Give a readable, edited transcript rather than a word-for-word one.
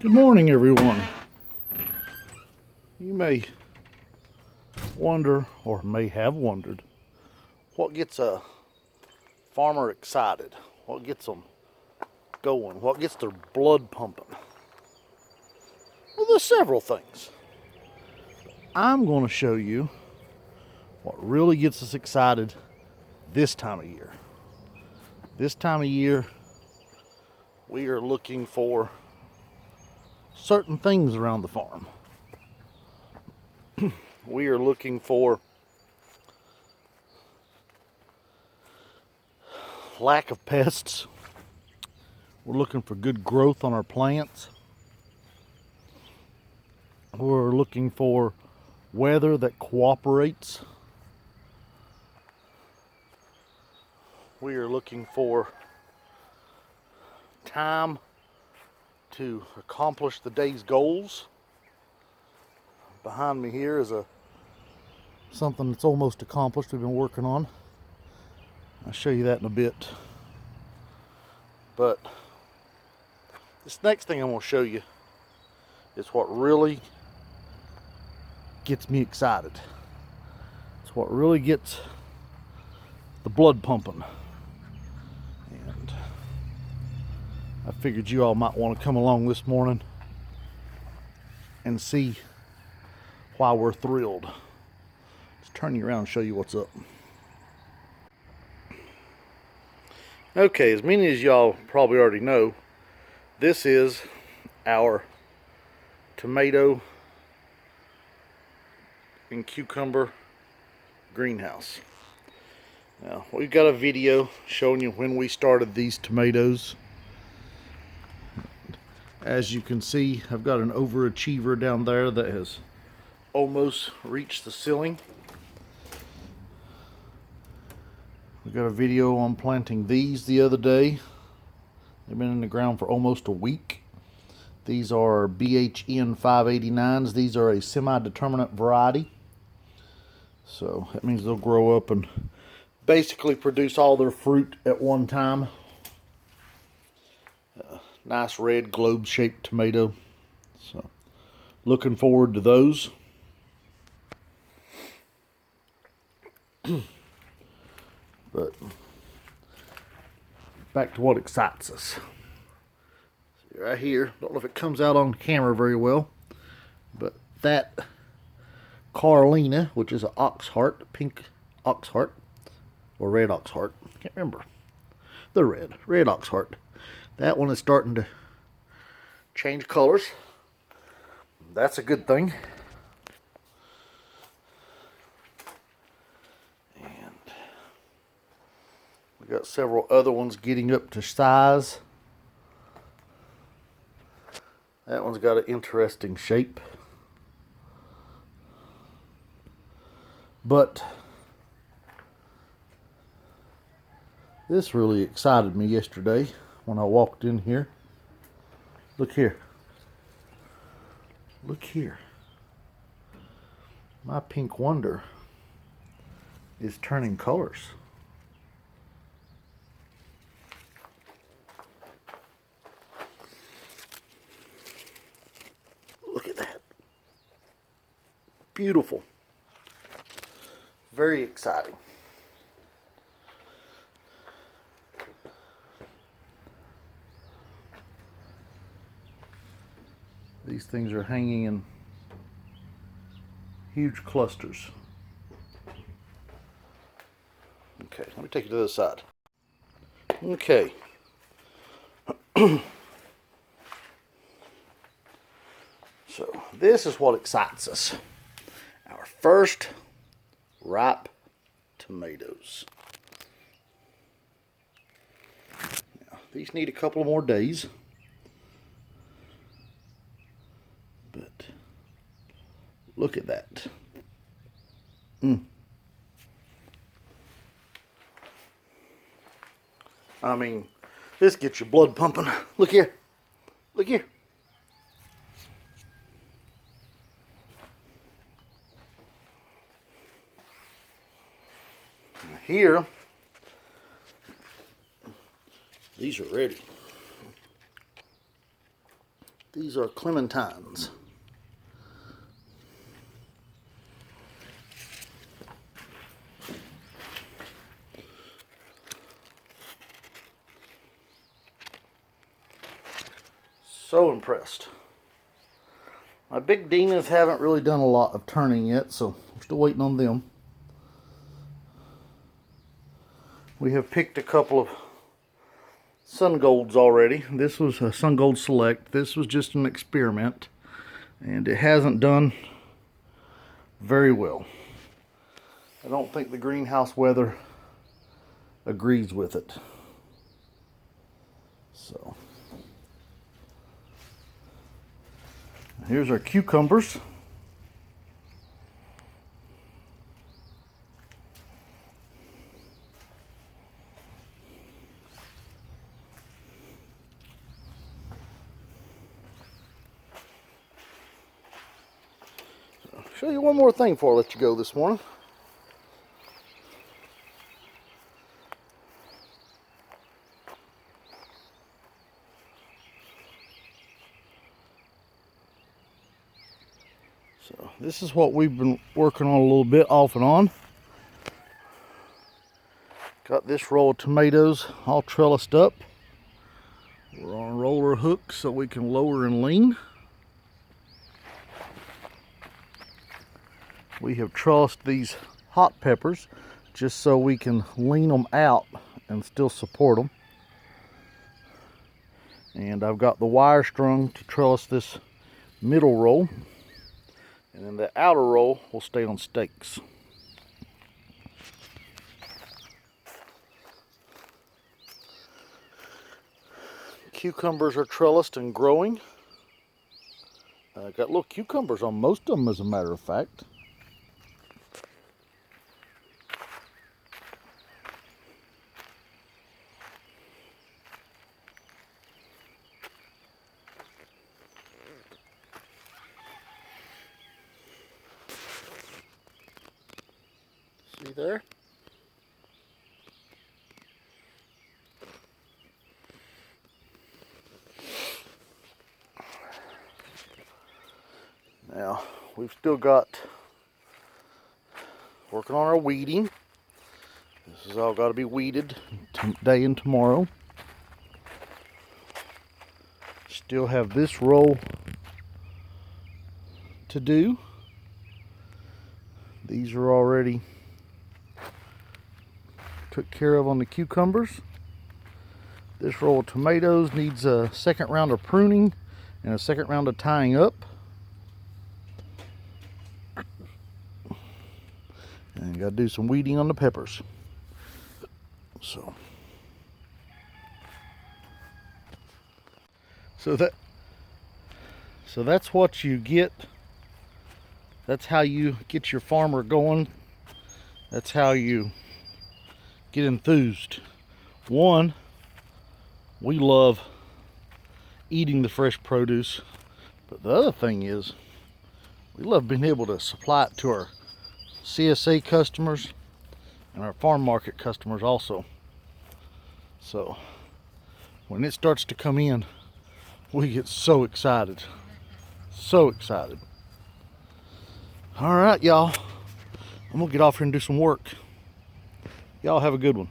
Good morning, everyone. You may wonder, or may have wondered, what gets a farmer excited? What gets them going? What gets their blood pumping? Well, there's several things. I'm going to show you what really gets us excited this time of year. This time of year, we are looking for certain things around the farm. We are looking for lack of pests. We're looking for good growth on our plants. We're looking for weather that cooperates. We are looking for time to accomplish the day's goals. Behind me here is something that's almost accomplished we've been working on. I'll show you that in a bit. But this next thing I'm going to show you is what really gets me excited. It's what really gets the blood pumping. And I figured you all might want to come along this morning and see why we're thrilled. Let's turn you around and show you what's up. Okay, as many as y'all probably already know, this is our tomato and cucumber greenhouse. Now, we've got a video showing you when we started these tomatoes. As you can see, I've got an overachiever down there that has almost reached the ceiling. We got a video on planting these the other day. They've been in the ground for almost a week. These are BHN 589s. These are a semi-determinate variety. So that means they'll grow up and basically produce all their fruit at one time. Nice red globe-shaped tomato. So looking forward to those. But back to what excites us. See right here, don't know if it comes out on camera very well, but that Carolina, which is an oxheart, pink oxheart, or red oxheart, can't remember. The red oxheart. That one is starting to change colors. That's a good thing. And we got several other ones getting up to size. That one's got an interesting shape. But this really excited me yesterday when I walked in here. Look here. Look here. My pink wonder is turning colors. Look at that. Beautiful. Very exciting. These things are hanging in huge clusters. Okay, let me take you to the other side. Okay. So this is what excites us. Our first ripe tomatoes. Now, these need a couple more days. But look at that. I mean, this gets your blood pumping. Look here. Look here. Here, these are ready. These are clementines. So impressed. My big Dinas haven't really done a lot of turning yet, so we're still waiting on them. We have picked a couple of Sun Golds already. This was a Sun Gold Select. This was just an experiment, and it hasn't done very well. I don't think the greenhouse weather agrees with it. So here's our cucumbers. I'll show you one more thing before I let you go this morning. So this is what we've been working on a little bit off and on. Got this row of tomatoes all trellised up. We're on roller hooks so we can lower and lean. We have trellised these hot peppers just so we can lean them out and still support them. And I've got the wire strung to trellis this middle row. And then the outer row will stay on stakes. Cucumbers are trellised and growing. I got little cucumbers on most of them, as a matter of fact. See there? Now, we've still got working on our weeding. This has all got to be weeded today and tomorrow. Still have this row to do. These are already took care of on the cucumbers. This row of tomatoes needs a second round of pruning and a second round of tying up. And got to do some weeding on the peppers. So that's what you get. That's how you get your farmer going. That's how you get enthused. One, we love eating the fresh produce, but the other thing is we love being able to supply it to our CSA customers and our farm market customers also. So when it starts to come in, we get so excited. So excited. All right, y'all. I'm gonna get off here and do some work. Y'all have a good one.